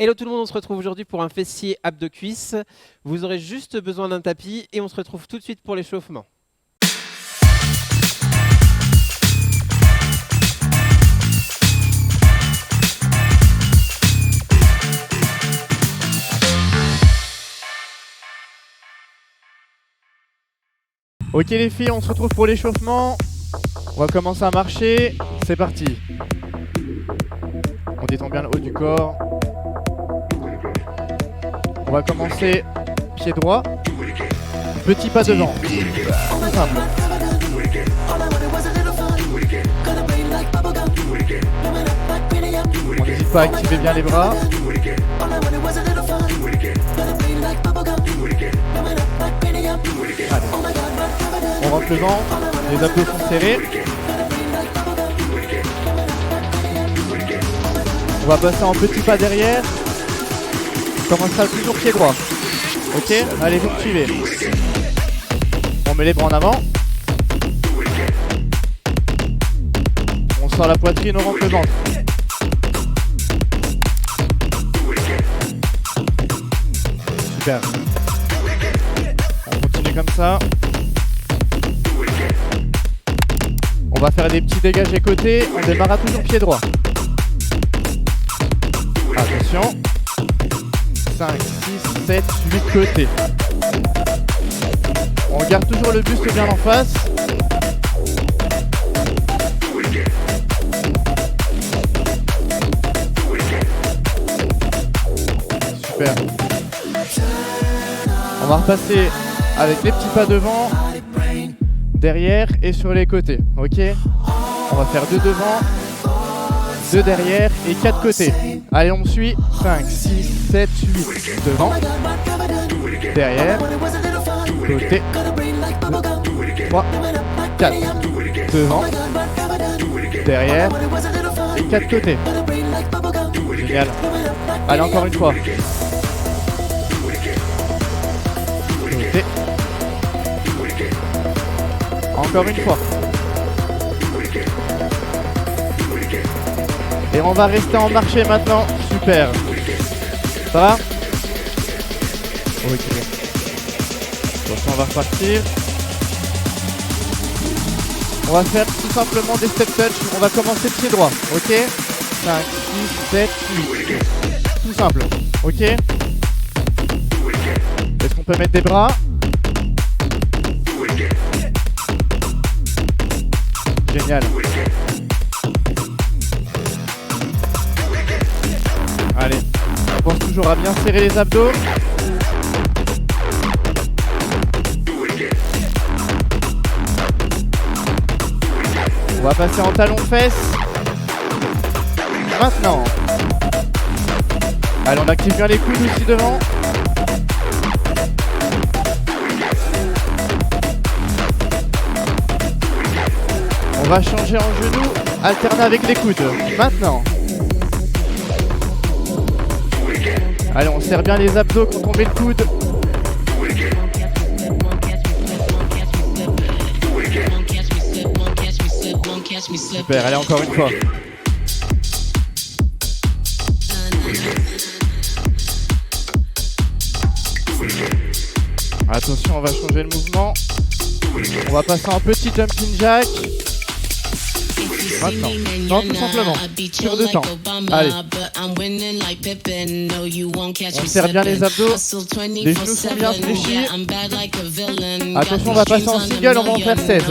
Hello tout le monde, on se retrouve aujourd'hui pour un fessier abdos-cuisses. Vous aurez juste besoin d'un tapis et on se retrouve tout de suite pour l'échauffement. Ok les filles, on se retrouve pour l'échauffement. On va commencer à marcher. C'est parti. On détend bien le haut du corps. On va commencer pied droit. Petit pas devant. Tout simple. On n'hésite pas à activer bien les bras. Allez. On rentre le ventre, les abdos sont serrés. On va passer en petit pas derrière. On commencera toujours pied droit. Ok, allez, vous me suivez. On met les bras en avant. On sort la poitrine, on rentre le ventre. Super. On continue comme ça. On va faire des petits dégagés côté. On démarre toujours pied droit. Attention. 5, 6, 7, 8 côtés. On garde toujours le buste bien en face. Super. On va repasser avec les petits pas devant, derrière et sur les côtés. Ok. On va faire 2 devant, 2 derrière et 4 côtés. Allez, on me suit. 5, 6, 7, 8. Devant, derrière, côté, 2, 3, 4. Devant, derrière et 4 côtés. Génial. Allez, encore une fois. Côté. Encore une fois. Et on va rester en marché maintenant. Super. Ça va? Ok. Attention, on va repartir. On va faire tout simplement des step touch. On va commencer pied droit. Ok? 5, 6, 7, 8. Tout simple. Ok? Est-ce qu'on peut mettre des bras? Génial. Allez, on pense toujours à bien serrer les abdos. On va passer en talon-fesses. Maintenant. Allez, on active bien les coudes aussi devant. On va changer en genou, alterner avec les coudes. Maintenant. Allez, on serre bien les abdos quand on met le coude. Super, allez, encore une fois. Attention, on va changer le mouvement. On va passer en petit jumping jack. Maintenant, non, tout simplement, sur 2 temps. Allez. On serre bien les abdos, les genoux sont bien fléchis. Attention, on va passer en single, on va en faire 16.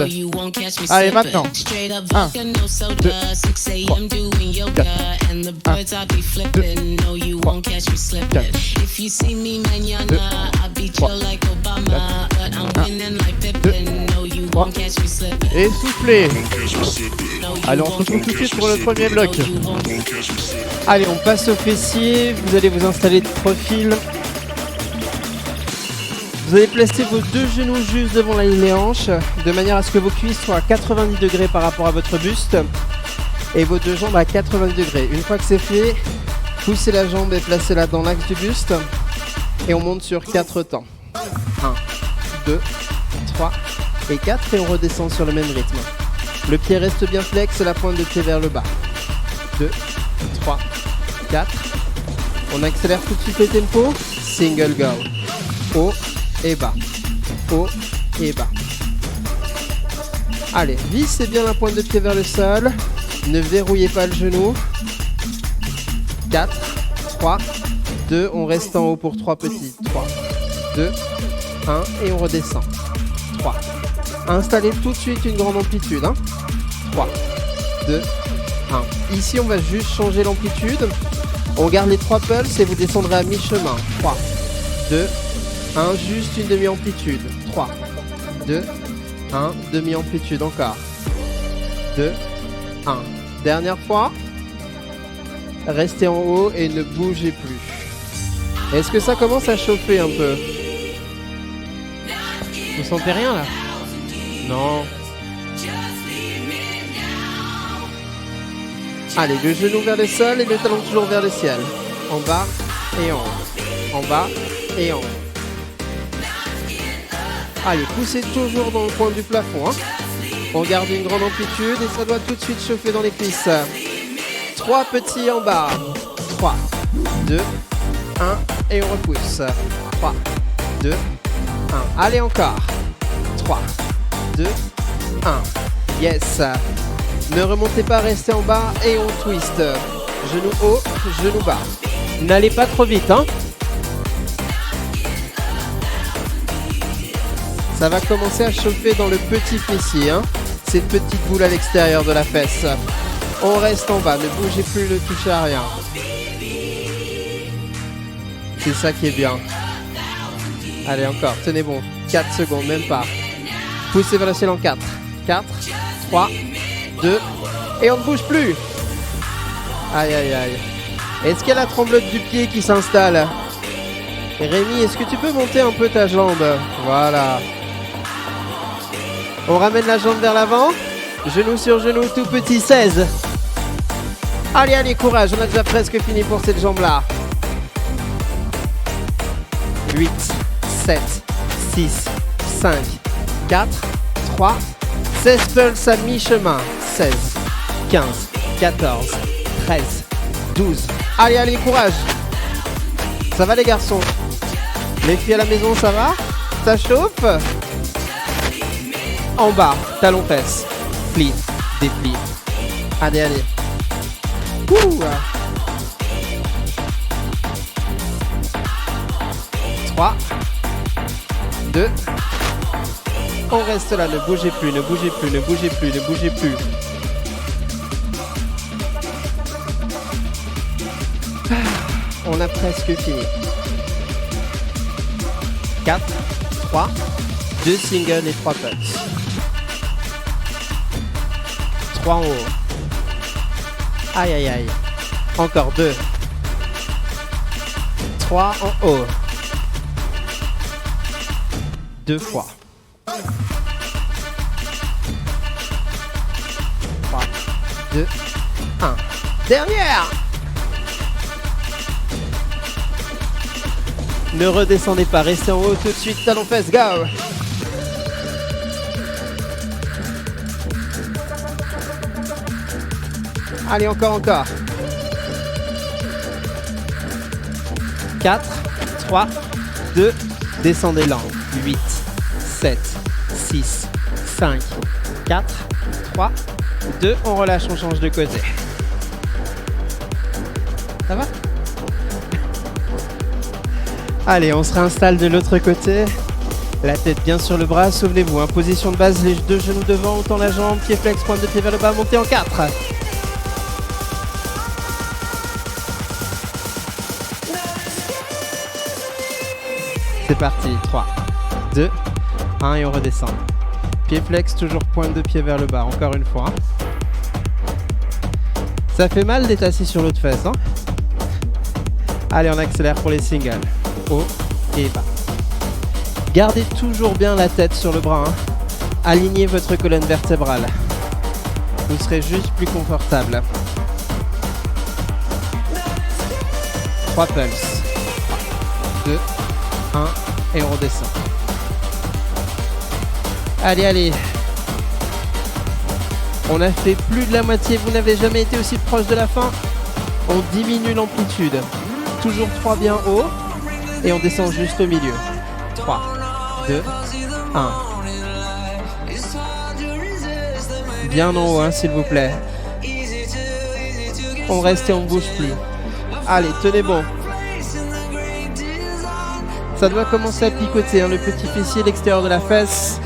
Allez, maintenant. 1, 2, 3, 4. 1, 2, 3, 4. 2, 3, 4. Et soufflez. Allez, on se retrouve tout de suite pour le premier bloc. Allez, on passe au fessier. Vous allez vous installer de profil. Vous allez placer vos 2 genoux juste devant la ligne des hanches, de manière à ce que vos cuisses soient à 90 degrés par rapport à votre buste et vos 2 jambes à 90 degrés. Une fois que c'est fait, poussez la jambe et placez-la dans l'axe du buste et on monte sur 4 temps. 1, 2, 3 et 4 et on redescend sur le même rythme. Le pied reste bien flex, la pointe de pied vers le bas. 2, 3, 4. On accélère tout de suite le tempo. Single go. Haut et bas. Haut et bas. Allez, vissez bien la pointe de pied vers le sol. Ne verrouillez pas le genou. 4, 3, 2, on reste en haut pour 3 petits. 3, 2, 1 et on redescend. 3. Installez tout de suite une grande amplitude. 3, 2, 1. Ici, on va juste changer l'amplitude. On garde les 3 pulses et vous descendrez à mi-chemin. 3, 2, 1, juste une demi-amplitude. 3, 2, 1, demi-amplitude encore. 2, 1. Dernière fois. Restez en haut et ne bougez plus. Est-ce que ça commence à chauffer un peu? Vous sentez rien là? Non. Allez, le genou vers le sol et le talon toujours vers le ciel. En bas et en haut. En bas et en haut. Allez, poussez toujours dans le coin du plafond. On garde une grande amplitude et ça doit tout de suite chauffer dans les cuisses. 3 petits en bas. 3, 2, 1 et on repousse. 3, 2, 1. Allez encore. 3, 2, 1. Yes. Ne remontez pas, restez en bas et on twist. Genou haut, genou bas. N'allez pas trop vite. Ça va commencer à chauffer dans le petit fessier. Cette petite boule à l'extérieur de la fesse. On reste en bas, ne bougez plus, ne touchez à rien. C'est ça qui est bien. Allez, encore, tenez bon. 4 secondes, même pas. Poussez vers le ciel en 4. 4, 3, 2, et on ne bouge plus. Aïe, aïe, aïe. Est-ce qu'il y a la tremblote du pied qui s'installe? Rémi, est-ce que tu peux monter un peu ta jambe? Voilà. On ramène la jambe vers l'avant. Genou sur genou, tout petit, 16. Allez, allez, courage, on a déjà presque fini pour cette jambe-là. 8, 7, 6, 5, 4, 3, 16 pulses à mi-chemin. 16, 15, 14, 13, 12. Allez, allez, courage. Ça va les garçons? Les filles à la maison, ça va? Ça chauffe? En bas, talon fesse. Plie, déplie. Allez, allez. Ouh. 3, 2. On reste là, ne bougez plus, ne bougez plus, ne bougez plus, ne bougez plus. On a presque fini. 4, 3, 2 singles et 3 pulses. 3 en haut. Aïe aïe aïe. Encore 2. 3 en haut. 2 fois. 3, 2, 1. Dernière. Ne redescendez pas, restez en haut tout de suite, talon fesse, go! Allez, encore. 4, 3, 2, descendez lent. 8, 7, 6, 5, 4, 3, 2, on relâche, on change de côté. Ça va? Allez, on se réinstalle de l'autre côté. La tête bien sur le bras, souvenez-vous, position de base, les 2 genoux devant, on tend la jambe, pied flex, pointe de pied vers le bas, montez en 4. C'est parti, 3, 2, 1 et on redescend. Pied flex, toujours pointe de pied vers le bas, encore une fois. Ça fait mal d'être assis sur l'autre fesse, Allez, on accélère pour les singles. Haut et bas. Gardez toujours bien la tête sur le bras. Alignez votre colonne vertébrale. Vous serez juste plus confortable. 3 pulses. 2, 1 et on redescend. Allez, allez. On a fait plus de la moitié. Vous n'avez jamais été aussi proche de la fin. On diminue l'amplitude. toujours 3 bien haut. Et on descend juste au milieu. 3, 2, 1. Bien en haut, hein, s'il vous plaît. On reste et on ne bouge plus. Allez, tenez bon. Ça doit commencer à picoter, hein, le petit fessier, l'extérieur de la fesse.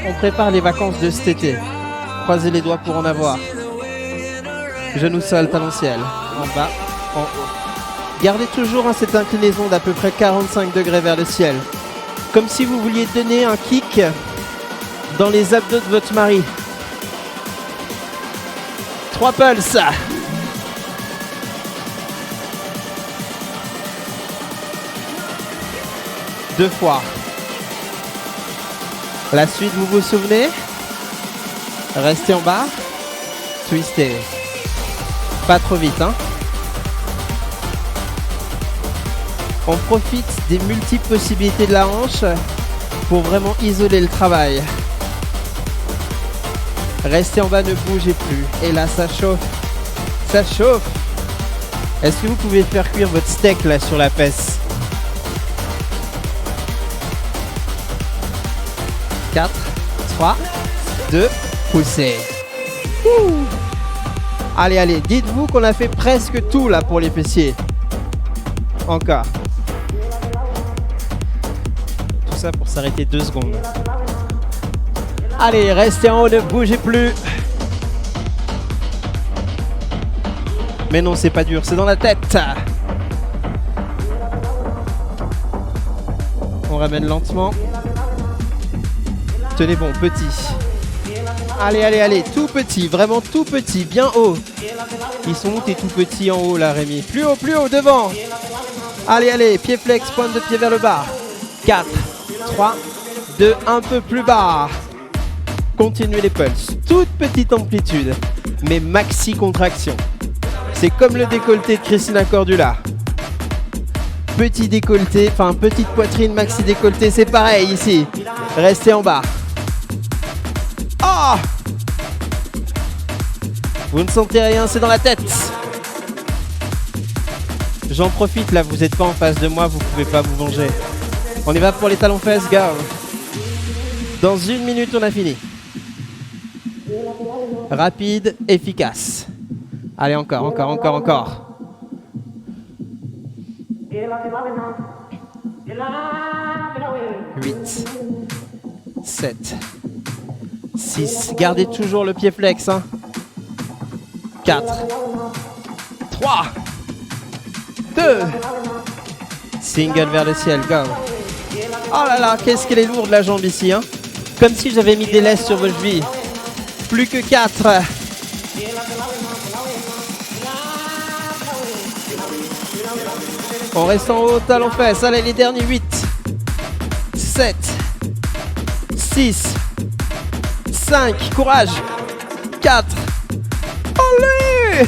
On prépare les vacances de cet été. Croisez les doigts pour en avoir. Genou sol, talon ciel. En bas, en haut. Gardez toujours, hein, cette inclinaison d'à peu près 45 degrés vers le ciel. Comme si vous vouliez donner un kick dans les abdos de votre mari. 3 pulses. Deux fois. La suite, vous vous souvenez? Restez en bas. Twistez. Pas trop vite, hein. On profite des multiples possibilités de la hanche pour vraiment isoler le travail. Restez en bas, ne bougez plus. Et là, ça chauffe. Ça chauffe. Est-ce que vous pouvez faire cuire votre steak là sur la fesse? 4, 3, 2, poussez. Ouh. Allez, allez, dites-vous qu'on a fait presque tout là pour les fessiers. Encore. Tout ça pour s'arrêter 2 secondes. Allez, restez en haut, ne bougez plus. Mais non, c'est pas dur, c'est dans la tête. On ramène lentement. Tenez bon, petit. Allez, allez, allez, tout petit, vraiment tout petit, bien haut. Ils sont où tes tout petits en haut là, Rémi? Plus haut, devant. Allez, allez, pied flex, pointe de pied vers le bas. 4, 3, 2, un peu plus bas. Continuez les pulses. Toute petite amplitude, mais maxi contraction. C'est comme le décolleté de Christina Cordula. Petit décolleté, enfin petite poitrine, maxi décolleté, c'est pareil ici. Restez en bas. Oh! Vous ne sentez rien, c'est dans la tête. J'en profite là, vous n'êtes pas en face de moi, vous pouvez pas vous venger. On y va pour les talons fesses, go. Dans 1 minute, on a fini. Rapide, efficace. Allez, encore. 8, 7, 6. Gardez toujours le pied flex, hein. 4, 3, 2. Single vers le ciel, go. Oh là là, qu'est-ce qu'elle est lourde la jambe ici, hein. Comme si j'avais mis des laisses sur vos chevilles. Plus que 4. On reste en haut, talon fesses. Allez, les derniers 8, 7, 6, 5. Courage. 4. Allez!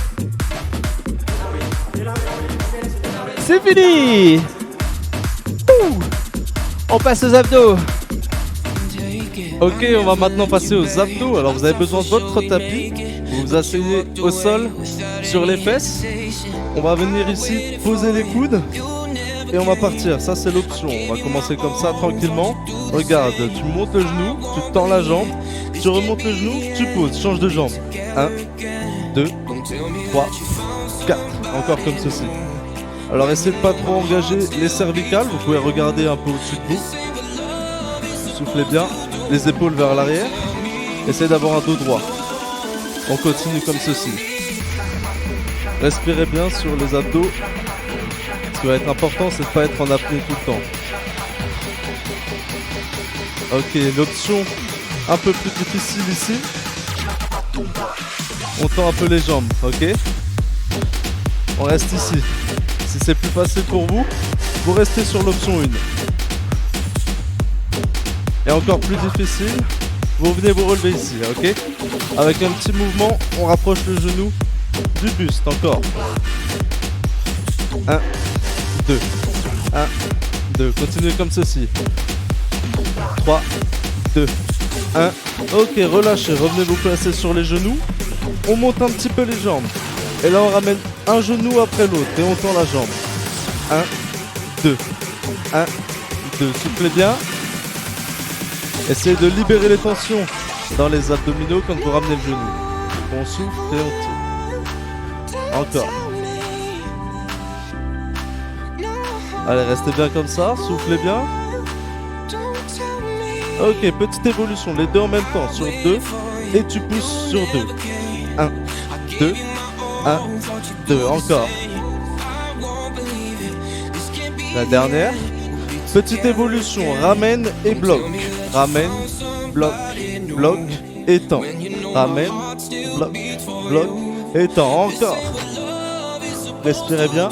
C'est fini. Ouh. On passe aux abdos. Ok, on va maintenant passer aux abdos. Alors vous avez besoin de votre tapis. Vous vous asseyez au sol sur les fesses. On va venir ici poser les coudes et on va partir. Ça c'est l'option. On va commencer comme ça tranquillement. Regarde, tu montes le genou, tu tends la jambe, tu remontes le genou, tu poses, change de jambe. 1, 2, 3, 4. Encore comme ceci. Alors essayez de pas trop engager les cervicales. Vous pouvez regarder un peu au-dessus de vous. Soufflez bien. Les épaules vers l'arrière. Essayez d'avoir un dos droit. On continue comme ceci. Respirez bien sur les abdos. Ce qui va être important, c'est de ne pas être en apnée tout le temps. Ok, l'option un peu plus difficile ici. On tend un peu les jambes, ok? On reste ici. Si c'est plus facile pour vous, vous restez sur l'option 1. Et encore plus difficile, vous venez vous relever ici, ok? Avec un petit mouvement, on rapproche le genou du buste, encore. 1, 2, 1, 2, continuez comme ceci. 3, 2, 1, ok, relâchez, revenez vous placer sur les genoux. On monte un petit peu les jambes. Et là on ramène un genou après l'autre et on tend la jambe. 1, 2. 1, 2. Soufflez bien. Essayez de libérer les tensions dans les abdominaux quand vous ramenez le genou. On souffle et on tire. Encore. Allez, restez bien comme ça. Soufflez bien. Ok, petite évolution. Les deux en même temps. Sur 2. Et tu pousses sur 2. 1, 2. 1, 2. Encore. La dernière. Petite évolution. Ramène et bloc. Ramène, bloc, bloc, étend. Ramène, bloc, bloc, étend. Encore. Respirez bien.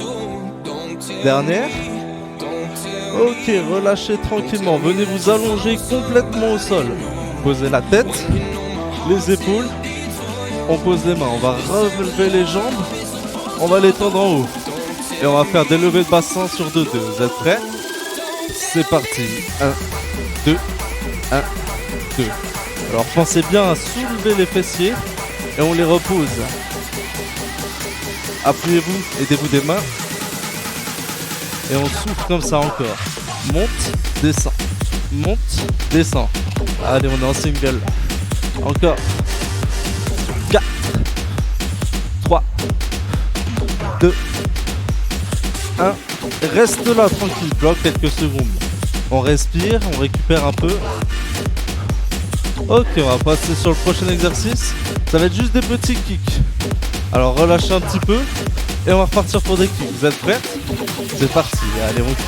Dernière. Ok, relâchez tranquillement. Venez vous allonger complètement au sol. Posez la tête, les épaules. On pose les mains. On va relever les jambes. On va les tendre en haut. Et on va faire des levées de bassin sur 2-2. Vous êtes prêts? C'est parti. 1, 2, 1, 2. Alors pensez bien à soulever les fessiers et on les repose. Appuyez-vous, aidez-vous des mains. Et on souffle comme ça encore. Monte, descend. Monte, descend. Allez, on est en single. Encore. 4, 3, 2, 1. Reste là tranquille, bloque quelques secondes. On respire, on récupère un peu. Ok, on va passer sur le prochain exercice. Ça va être juste des petits kicks. Alors relâchez un petit peu et on va repartir pour des kicks. Vous êtes prêts? C'est parti, allez on kick.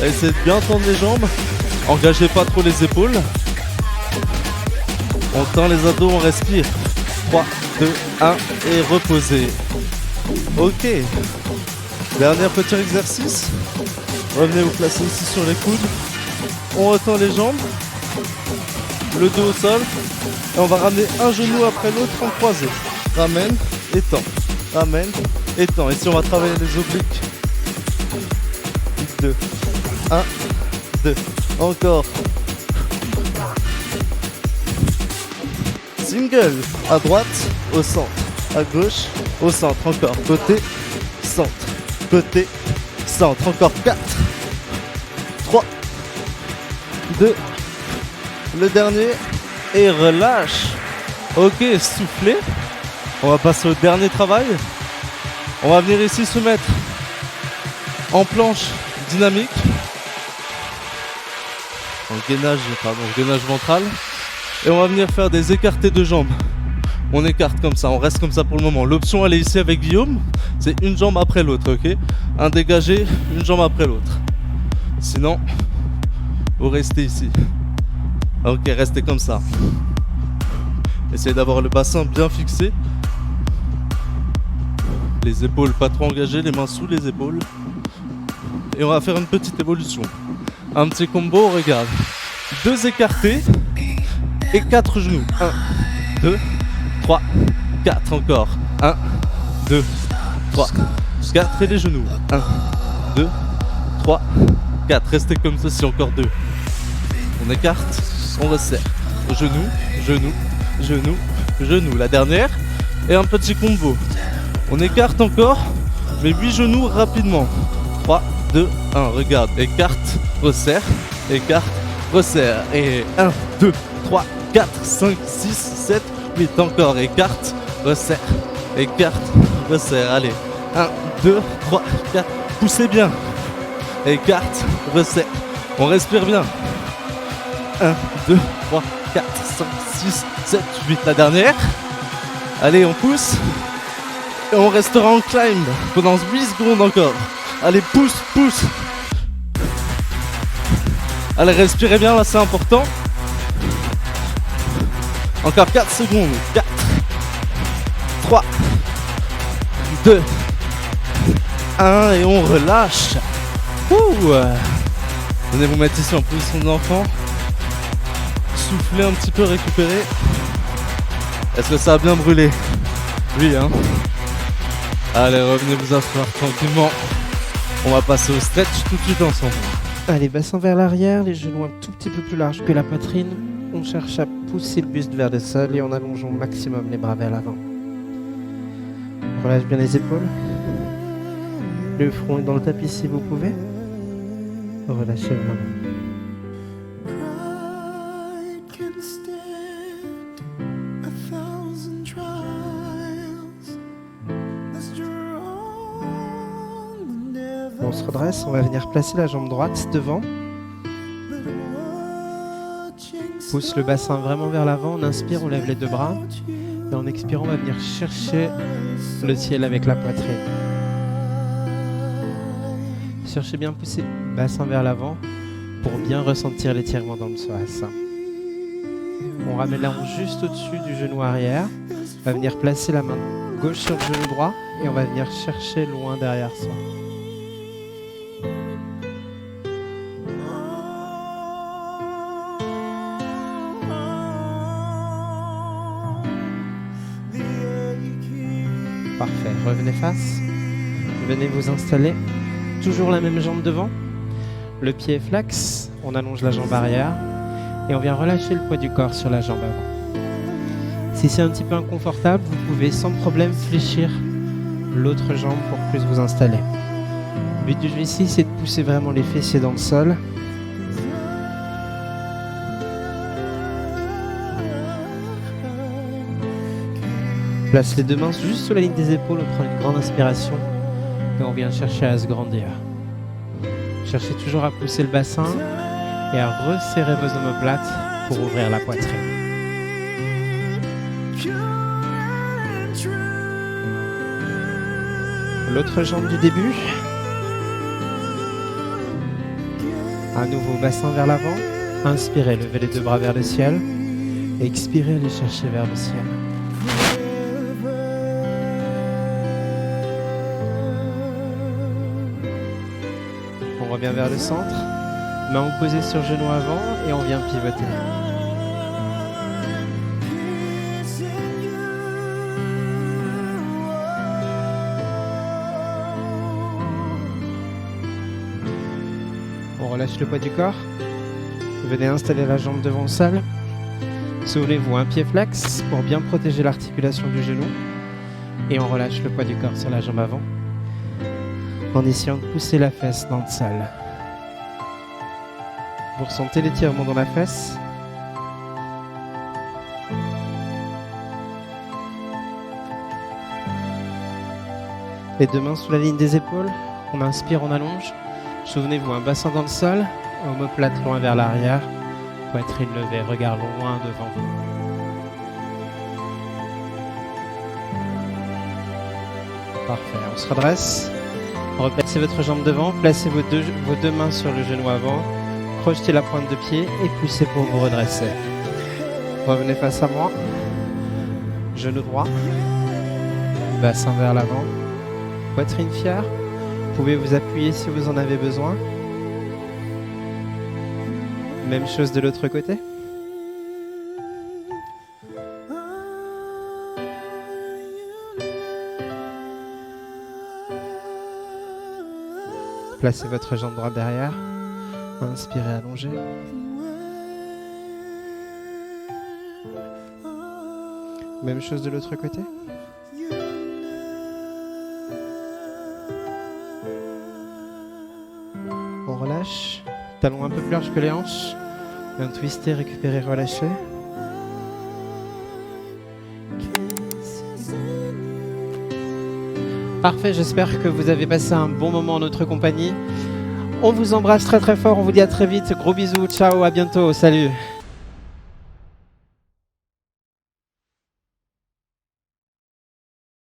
Essayez de bien tendre les jambes. Engagez pas trop les épaules. On tend les abdos, on respire. 3, 2, 1 et reposez. Ok. Dernier petit exercice. Revenez vous placer ici sur les coudes. On retend les jambes. Le dos au sol. Et on va ramener un genou après l'autre en croisé. Ramène, étend. Ramène, étend. Ici on va travailler les obliques. 2, 1, 2. Encore. Single. À droite, au centre. À gauche, au centre. Encore. Côté, centre. Côté, centre. Encore 4, 3, 2, le dernier. Et relâche. Ok, soufflez. On va passer au dernier travail. On va venir ici se mettre en planche dynamique. En gainage ventral. Et on va venir faire des écartés de jambes. On écarte comme ça, on reste comme ça pour le moment. L'option elle est ici avec Guillaume. C'est une jambe après l'autre, ok? Un dégagé, une jambe après l'autre. Sinon, vous restez ici. Ok, restez comme ça. Essayez d'avoir le bassin bien fixé. Les épaules pas trop engagées, les mains sous les épaules. Et on va faire une petite évolution. Un petit combo, regarde. 2 écartés et 4 genoux. 1, 2, 3, 4 encore. 1, 2, 3, 4 et les genoux. 1, 2, 3, 4. Restez comme ceci, encore 2. On écarte, on resserre. Genou, genou, genou, genou. La dernière. Et un petit combo. On écarte encore, mais 8 genoux rapidement. 3, 2, 1. Regarde, écarte, resserre, écarte, resserre. Et 1, 2, 3, 4, 5, 6, 7, 8. Encore, écarte, resserre, écarte, resserre. Allez, 1, 2, 3, 4. Poussez bien. Écarte, resserre. On respire bien. 1, 2, 3, 4, 5, 6, 7, 8. La dernière. Allez, on pousse. Et on restera en climb pendant 8 secondes encore. Allez, pousse, pousse. Allez, respirez bien, là c'est important. Encore 4 secondes. 4, 3, 2, 1 et on relâche. Ouh. Venez vous mettre ici en position d'enfant. Soufflez un petit peu, récupérer. Est-ce que ça a bien brûlé? Oui, hein. Allez, revenez vous asseoir tranquillement. On va passer au stretch tout de suite ensemble. Allez, bassin vers l'arrière, les genoux un tout petit peu plus larges que la poitrine. On cherche à pousser le buste vers le sol et on allonge au maximum les bras vers l'avant. Relâche bien les épaules. Le front est dans le tapis si vous pouvez. Relâchez vraiment. On se redresse, on va venir placer la jambe droite devant. Pousse le bassin vraiment vers l'avant, on inspire, on lève les deux bras. Et en expirant, on va venir chercher le ciel avec la poitrine. Cherchez bien pousser le bassin vers l'avant pour bien ressentir l'étirement dans le psoas. On ramène la hanche juste au-dessus du genou arrière. On va venir placer la main gauche sur le genou droit et on va venir chercher loin derrière soi. Parfait, revenez face. Venez vous installer. Toujours la même jambe devant. Le pied est flex. On allonge la jambe arrière. Et on vient relâcher le poids du corps sur la jambe avant. Si c'est un petit peu inconfortable, vous pouvez sans problème fléchir l'autre jambe pour plus vous installer. Le but du jeu ici, c'est de pousser vraiment les fessiers dans le sol. Place les deux mains juste sous la ligne des épaules, on prend une grande inspiration et on vient chercher à se grandir. Cherchez toujours à pousser le bassin et à resserrer vos omoplates pour ouvrir la poitrine. L'autre jambe du début. À nouveau, bassin vers l'avant. Inspirez, levez les deux bras vers le ciel. Expirez, allez chercher vers le ciel. On revient vers le centre, main opposée sur genou avant et on vient pivoter. On relâche le poids du corps. Venez installer la jambe devant le sol. Souvenez-vous, un pied flex pour bien protéger l'articulation du genou. Et on relâche le poids du corps sur la jambe avant, en essayant de pousser la fesse dans le sol. Vous ressentez l'étirement dans la fesse. Les deux mains sous la ligne des épaules. On inspire, on allonge. Souvenez-vous, un bassin dans le sol, omoplate loin vers l'arrière, poitrine levée, regard loin devant vous. Parfait, on se redresse. Replacez votre jambe devant, placez vos deux mains sur le genou avant, projetez la pointe de pied et poussez pour vous redresser. Revenez face à moi, genou droit, bassin vers l'avant, poitrine fière. Vous pouvez vous appuyer si vous en avez besoin. Même chose de l'autre côté. Placez votre jambe droite derrière. Inspirez, allongez. Même chose de l'autre côté. On relâche. Talons un peu plus larges que les hanches. Un twister, récupérer, relâcher. Parfait, j'espère que vous avez passé un bon moment en notre compagnie. On vous embrasse très très fort, on vous dit à très vite. Gros bisous, ciao, à bientôt, salut.